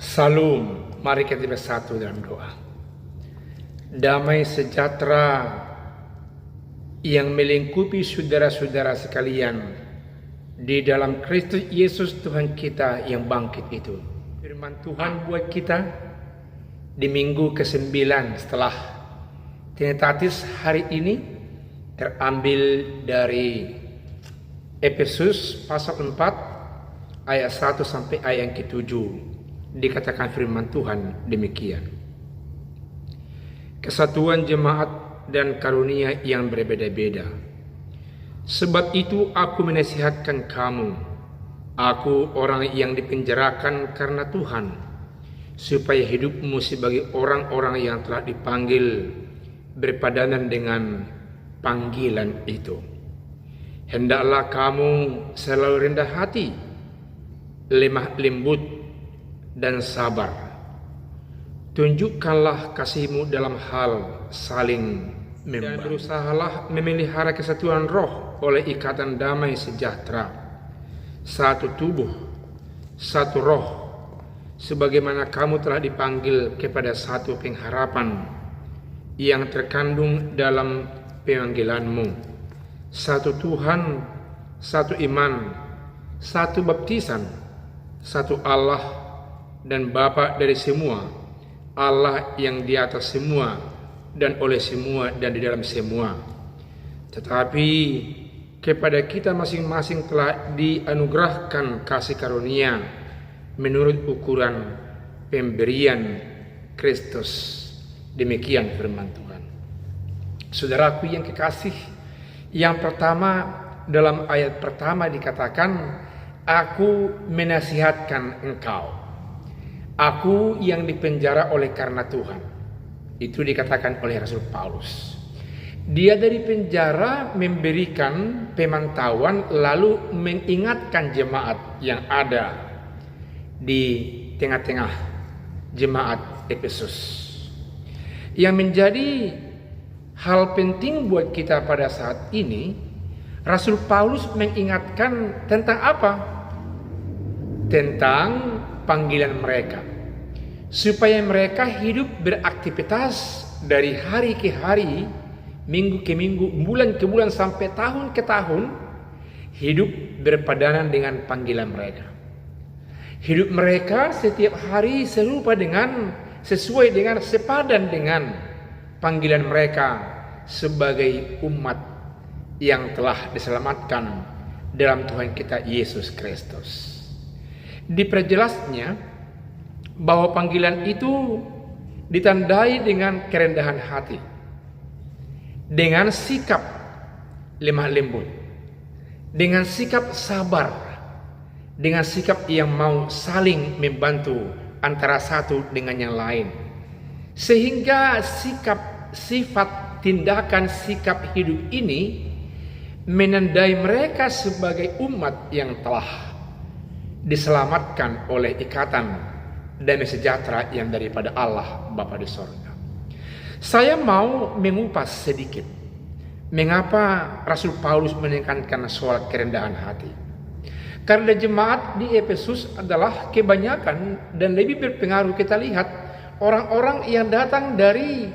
Salam, mari kita bersatu dalam doa. Damai sejahtera yang melingkupi saudara-saudara sekalian di dalam Kristus Yesus Tuhan kita yang bangkit itu. Firman Tuhan buat kita di minggu ke-9 setelah Trinitatis hari ini terambil dari Efesus pasal 4 ayat 1 sampai ayat yang ke-7. Dikatakan firman Tuhan demikian. Kesatuan jemaat dan karunia yang berbeda-beda. Sebab itu aku menasihatkan kamu, aku orang yang dipenjarakan karena Tuhan, supaya hidupmu sebagai orang-orang yang telah dipanggil berpadanan dengan panggilan itu. Hendaklah kamu selalu rendah hati, lemah lembut, dan sabar. Tunjukkanlah kasihmu dalam hal saling membantu. Dan berusahalah memelihara kesatuan roh oleh ikatan damai sejahtera. Satu tubuh, satu roh, sebagaimana kamu telah dipanggil kepada satu pengharapan yang terkandung dalam panggilanmu. Satu Tuhan, satu iman, satu baptisan, satu Allah dan Bapa dari semua, Allah yang di atas semua dan oleh semua dan di dalam semua. Tetapi kepada kita masing-masing telah dianugerahkan kasih karunia menurut ukuran pemberian Kristus. Demikian firman Tuhan. Saudaraku yang kekasih, yang pertama dalam ayat pertama dikatakan, aku menasihatkan engkau. Aku yang dipenjara oleh karena Tuhan. Itu dikatakan oleh Rasul Paulus. Dia dari penjara memberikan pemantauan lalu mengingatkan jemaat yang ada di tengah-tengah jemaat Efesus. Yang menjadi hal penting buat kita pada saat ini, Rasul Paulus mengingatkan tentang apa? Tentang panggilan mereka, supaya mereka hidup beraktivitas dari hari ke hari, minggu ke minggu, bulan ke bulan, sampai tahun ke tahun, hidup berpadanan dengan panggilan mereka. Hidup mereka setiap hari sesuai dengan sepadan dengan panggilan mereka sebagai umat yang telah diselamatkan dalam Tuhan kita Yesus Kristus. Diperjelasnya bahwa panggilan itu ditandai dengan kerendahan hati, dengan sikap lemah lembut, dengan sikap sabar, dengan sikap yang mau saling membantu antara satu dengan yang lain, sehingga sifat tindakan sikap hidup ini menandai mereka sebagai umat yang telah diselamatkan oleh ikatan damai sejahtera yang daripada Allah Bapa di sorga. Saya mau mengupas sedikit mengapa Rasul Paulus menekankan soal kerendahan hati. Karena jemaat di Efesus adalah kebanyakan dan lebih berpengaruh, kita lihat orang-orang yang datang dari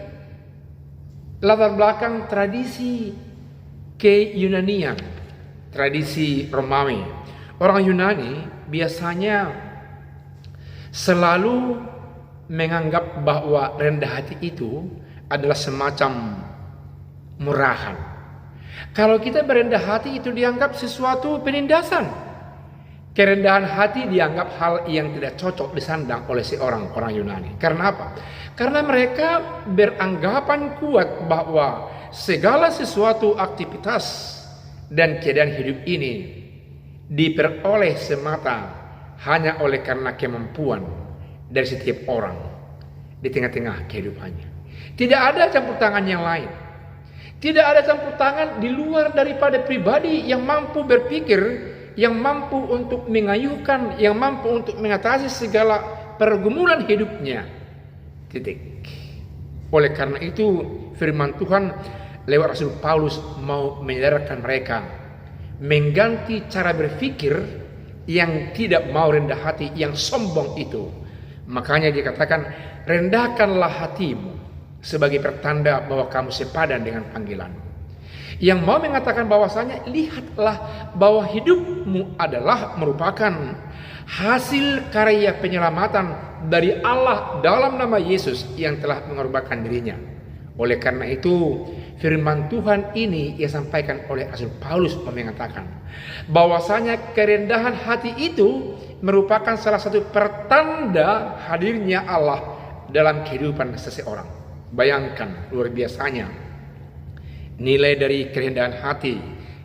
latar belakang tradisi ke-Yunanian, tradisi Romawi. Orang Yunani biasanya selalu menganggap bahwa rendah hati itu adalah semacam murahan. Kalau kita berendah hati itu dianggap sesuatu penindasan. Kerendahan hati dianggap hal yang tidak cocok disandang oleh seorang orang Yunani. Karena apa? Karena mereka beranggapan kuat bahwa segala sesuatu aktivitas dan keadaan hidup ini diperoleh semata hanya oleh karena kemampuan dari setiap orang di tengah-tengah kehidupannya. Tidak ada campur tangan yang lain. Tidak ada campur tangan di luar daripada pribadi yang mampu berpikir, yang mampu untuk mengayuhkan, yang mampu untuk mengatasi segala pergumulan hidupnya. Titik. Oleh karena itu firman Tuhan lewat Rasul Paulus mau menyadarkan mereka mengganti cara berpikir yang tidak mau rendah hati, yang sombong itu, Makanya dikatakan, rendahkanlah hatimu sebagai pertanda bahwa kamu sepadan dengan panggilanmu. Yang mau mengatakan bahwasanya, lihatlah bahwa hidupmu adalah merupakan hasil karya penyelamatan dari Allah dalam nama Yesus yang telah mengorbankan dirinya. Oleh karena itu, firman Tuhan ini ia sampaikan oleh Rasul Paulus mengatakan bahwasanya kerendahan hati itu merupakan salah satu pertanda hadirnya Allah dalam kehidupan seseorang. Bayangkan luar biasanya nilai dari kerendahan hati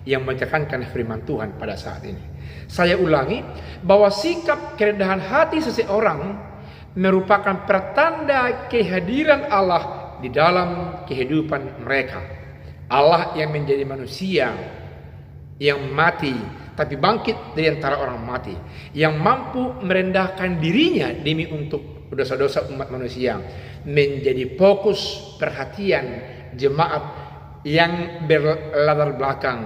yang menekankan firman Tuhan pada saat ini. Saya ulangi, bahwa sikap kerendahan hati seseorang merupakan pertanda kehadiran Allah di dalam kehidupan mereka. Allah yang menjadi manusia yang mati tapi bangkit dari antara orang mati, yang mampu merendahkan dirinya demi untuk dosa-dosa umat manusia, menjadi fokus perhatian jemaat yang berlatar belakang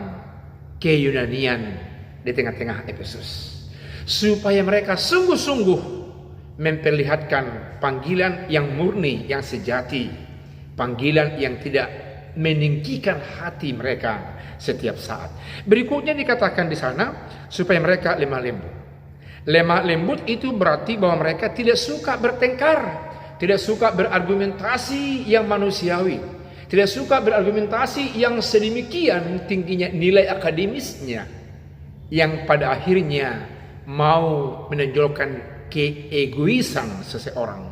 keyunanian di tengah-tengah Efesus, supaya mereka sungguh-sungguh memperlihatkan panggilan yang murni, yang sejati, panggilan yang tidak meninggikan hati mereka setiap saat. Berikutnya dikatakan di sana supaya mereka lemah lembut. Lemah lembut itu berarti bahwa mereka tidak suka bertengkar, tidak suka berargumentasi yang manusiawi, tidak suka berargumentasi yang sedemikian tingginya nilai akademisnya, yang pada akhirnya mau menonjolkan keegoisan seseorang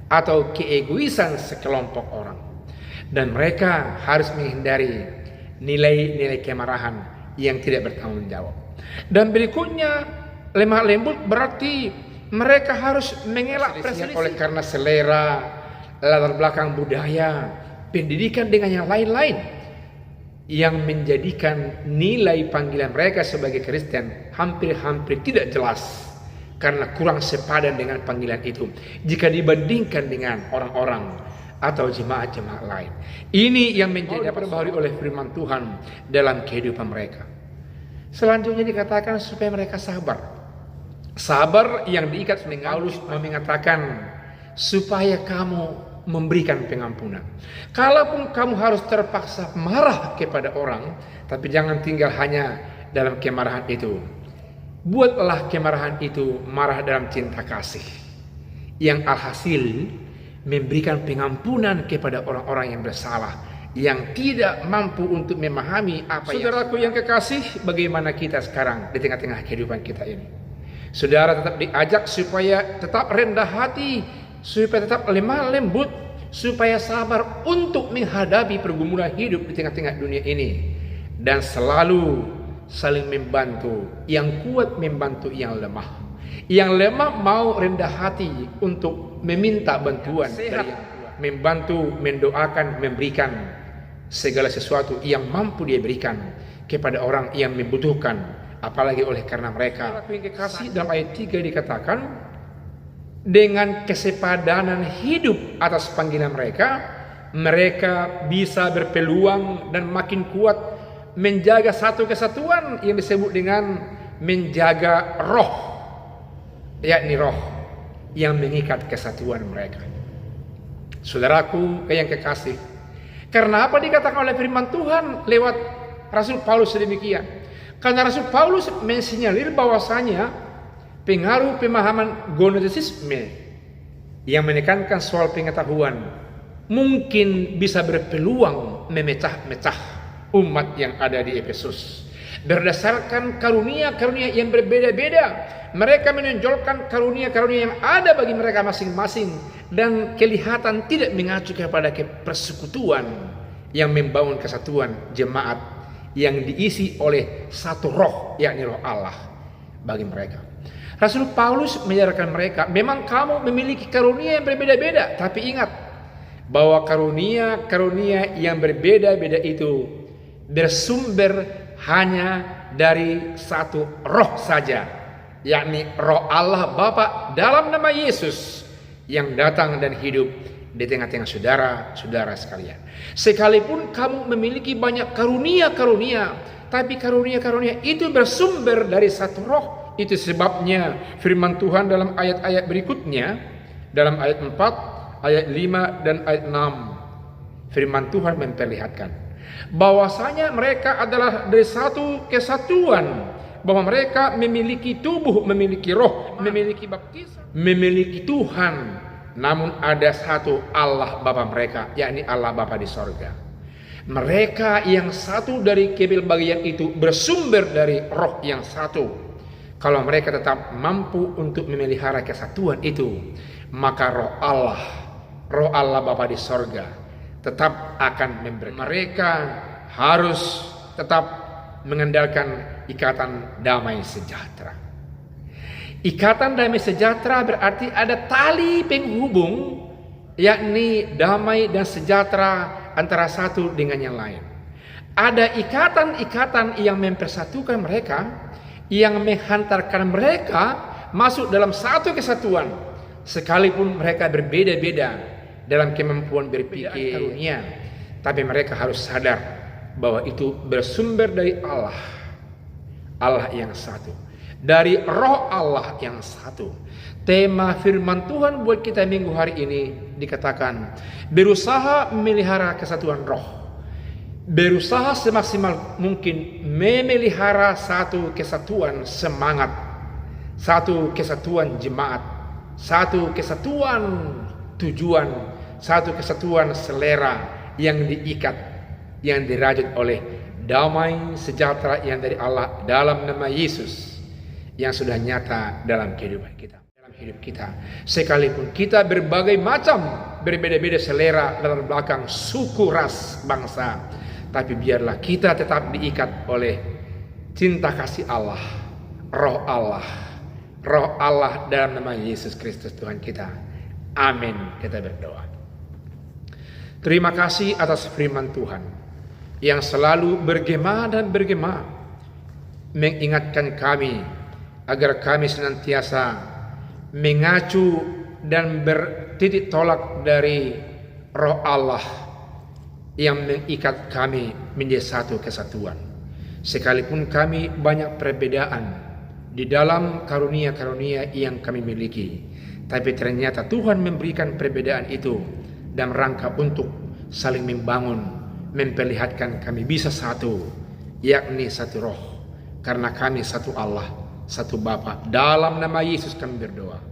atau keegoisan sekelompok orang. Dan mereka harus menghindari nilai-nilai kemarahan yang tidak bertanggung jawab. Dan berikutnya, lemah lembut berarti mereka harus mengelak perselisihan oleh karena selera, latar belakang budaya, pendidikan dengan yang lain-lain, yang menjadikan nilai panggilan mereka sebagai Kristen hampir-hampir tidak jelas karena kurang sepadan dengan panggilan itu jika dibandingkan dengan orang-orang atau jemaat-jemaat lain. Ini yang menjadi diperbaharui oleh firman Tuhan dalam kehidupan mereka. Selanjutnya dikatakan supaya mereka sabar. Sabar yang diikat dengan Paulus mengatakan supaya kamu memberikan pengampunan. Kalaupun kamu harus terpaksa marah kepada orang, tapi jangan tinggal hanya dalam kemarahan itu. Buatlah kemarahan itu marah dalam cinta kasih, yang alhasil memberikan pengampunan kepada orang-orang yang bersalah, yang tidak mampu untuk memahami apa. Saudaraku yang kekasih, bagaimana kita sekarang di tengah-tengah kehidupan kita ini? Saudara tetap diajak supaya tetap rendah hati, supaya tetap lemah lembut, supaya sabar untuk menghadapi pergumulan hidup di tengah-tengah dunia ini, dan selalu saling membantu, yang kuat membantu yang lemah. Yang lemah mau rendah hati untuk meminta bantuan dari yang kuat, membantu, mendoakan, memberikan segala sesuatu yang mampu dia berikan kepada orang yang membutuhkan, apalagi oleh karena mereka. Kasih dalam ayat 3 dikatakan dengan kesepadanan hidup atas panggilan mereka, mereka bisa berpeluang dan makin kuat menjaga satu kesatuan yang disebut dengan menjaga roh, yakni roh yang mengikat kesatuan mereka. Saudaraku yang kekasih, karena apa dikatakan oleh firman Tuhan lewat Rasul Paulus sedemikian? Karena Rasul Paulus mensinyalir bahwasanya pengaruh pemahaman gnostisisme yang menekankan soal pengetahuan mungkin bisa berpeluang memecah-mecah umat yang ada di Efesus. Berdasarkan karunia-karunia yang berbeda-beda, mereka menonjolkan karunia-karunia yang ada bagi mereka masing-masing dan kelihatan tidak mengacu kepada persekutuan yang membangun kesatuan jemaat yang diisi oleh satu roh, yakni roh Allah bagi mereka. Rasul Paulus menyarankan mereka, memang kamu memiliki karunia yang berbeda-beda, tapi ingat bahwa karunia-karunia yang berbeda-beda itu bersumber hanya dari satu roh saja, yakni roh Allah Bapa dalam nama Yesus yang datang dan hidup di tengah-tengah saudara-saudara sekalian. Sekalipun kamu memiliki banyak karunia-karunia, tapi karunia-karunia itu bersumber dari satu roh. Itu sebabnya firman Tuhan dalam ayat-ayat berikutnya Dalam ayat 4, ayat 5 dan ayat 6, firman Tuhan memperlihatkan bahwasanya mereka adalah dari satu kesatuan, bahwa mereka memiliki tubuh, memiliki roh, memiliki baptisan, memiliki Tuhan, namun ada satu Allah Bapa mereka, yakni Allah Bapa di sorga. Mereka yang satu dari kepelbagian itu bersumber dari roh yang satu. Kalau mereka tetap mampu untuk memelihara kesatuan itu, maka roh Allah Bapa di sorga tetap akan memberi. Mereka harus tetap mengandalkan ikatan damai sejahtera. Ikatan damai sejahtera berarti ada tali penghubung, yakni damai dan sejahtera antara satu dengan yang lain. Ada ikatan-ikatan yang mempersatukan mereka, yang menghantarkan mereka masuk dalam satu kesatuan, sekalipun mereka berbeda-beda dalam kemampuan berpikir karunia, tapi mereka harus sadar bahwa itu bersumber dari Allah yang satu, dari roh Allah yang satu. Tema firman Tuhan buat kita minggu hari ini dikatakan berusaha memelihara kesatuan roh, berusaha semaksimal mungkin memelihara satu kesatuan semangat, satu kesatuan jemaat, satu kesatuan tujuan, satu kesatuan selera yang diikat, yang dirajut oleh damai sejahtera yang dari Allah dalam nama Yesus yang sudah nyata dalam kehidupan kita, dalam hidup kita. Sekalipun kita berbagai macam berbeda-beda selera, latar belakang, suku, ras, bangsa, tapi biarlah kita tetap diikat oleh cinta kasih Allah, roh Allah dalam nama Yesus Kristus Tuhan kita. Amin. Kita berdoa. Terima kasih atas firman Tuhan yang selalu bergema dan bergema mengingatkan kami agar kami senantiasa mengacu dan bertitik tolak dari roh Allah yang mengikat kami menjadi satu kesatuan. Sekalipun kami banyak perbedaan di dalam karunia-karunia yang kami miliki, tapi ternyata Tuhan memberikan perbedaan itu dalam rangka untuk saling membangun, memperlihatkan kami bisa satu, yakni satu roh, karena kami satu Allah, satu Bapa. Dalam nama Yesus kami berdoa.